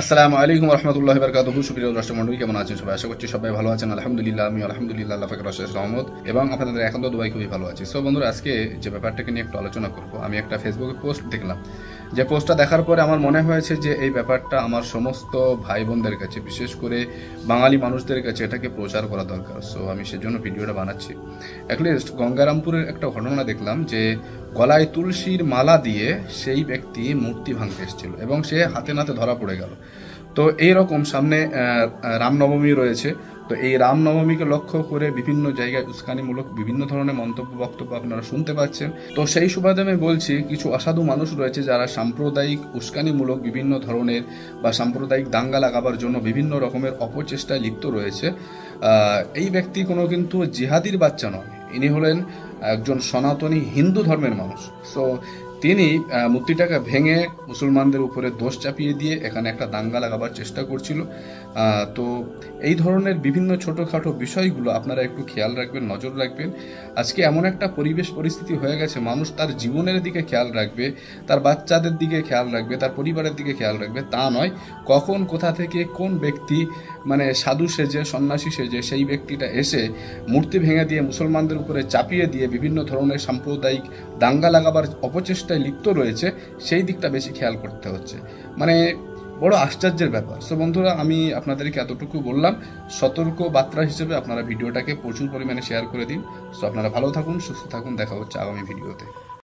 আসসালামু আলাইকুম রহমতুল্লাহি বারাকাতুহু। সুপ্রিয় দর্শক মণ্ডলী, কেমন আছেন সবাই? আশা করছি সবাই ভালো আছেন। আলহামদুলিল্লাহ, আমি আলহামদুলিল্লাহ, আল্লাহ পাকের অশেষ রহমত এবং আপনাদের একান্ত দুবাই খুবই ভালো আছি। সো বন্ধুরা, আজকে যে ব্যাপারটাকে নিয়ে একটু আলোচনা করব, আমি একটা ফেসবুকে পোস্ট দেখলাম। যে পোস্টটা দেখার পরে আমার মনে হয়েছে যে এই ব্যাপারটা আমার সমস্ত ভাই বোনদের কাছে, বিশেষ করে বাঙালি মানুষদের কাছে এটাকে প্রচার করা দরকার। সো আমি সেজন্য ভিডিওটা বানাচ্ছি। অ্যাটলিস্ট গঙ্গারামপুরের একটা ঘটনা দেখলাম যে গলায় তুলসীর মালা দিয়ে সেই ব্যক্তি মূর্তি ভাঙতে এসেছিল এবং সে হাতে নাতে ধরা পড়ে গেল। তো এইরকম সামনে রামনবমী রয়েছে। তো এই রামনবমীকে লক্ষ্য করে বিভিন্ন জায়গায় উস্কানিমূলক বিভিন্ন ধরনের মন্তব্য বক্তব্য আপনারা শুনতে পাচ্ছেন। তো সেই সুবাদে আমি বলছি, কিছু অসাধু মানুষ রয়েছে যারা সাম্প্রদায়িক উস্কানিমূলক বিভিন্ন ধরনের বা সাম্প্রদায়িক দাঙ্গা লাগাবার জন্য বিভিন্ন রকমের অপচেষ্টায় লিপ্ত রয়েছে। এই ব্যক্তি কোনো কিন্তু জিহাদির বাচ্চা নয়, ইনি হলেন একজন সনাতনী হিন্দু ধর্মের মানুষ। সো তিনি মূর্তিটাকে ভেঙে মুসলমানদের উপরে দোষ চাপিয়ে দিয়ে এখানে একটা দাঙ্গা লাগাবার চেষ্টা করছিল। তো এই ধরনের বিভিন্ন ছোটোখাটো বিষয়গুলো আপনারা একটু খেয়াল রাখবেন, নজর রাখবেন। আজকে এমন একটা পরিবেশ পরিস্থিতি হয়ে গেছে, মানুষ তার জীবনের দিকে খেয়াল রাখবে, তার বাচ্চাদের দিকে খেয়াল রাখবে, তার পরিবারের দিকে খেয়াল রাখবে, তা নয় কখন কোথা থেকে কোন ব্যক্তি মানে সাধু সেজে সন্ন্যাসী সেজে সেই ব্যক্তিটা এসে মূর্তি ভেঙে দিয়ে মুসলমানদের উপরে চাপিয়ে দিয়ে বিভিন্ন ধরনের সাম্প্রদায়িক দাঙ্গা লাগাবার অপচেষ্টায় লিপ্ত রয়েছে, সেই দিকটা বেশি খেয়াল করতে হচ্ছে। মানে বড় আশ্চর্যের ব্যাপার। সো বন্ধুরা, আমি আপনাদেরকে এতটুকু বললাম, সতর্ক বার্তা হিসেবে আপনারা ভিডিওটাকে প্রচুর পরিমাণে শেয়ার করে দিন। সো আপনারা ভালো থাকুন, সুস্থ থাকুন, দেখা হচ্ছে আগামী ভিডিওতে।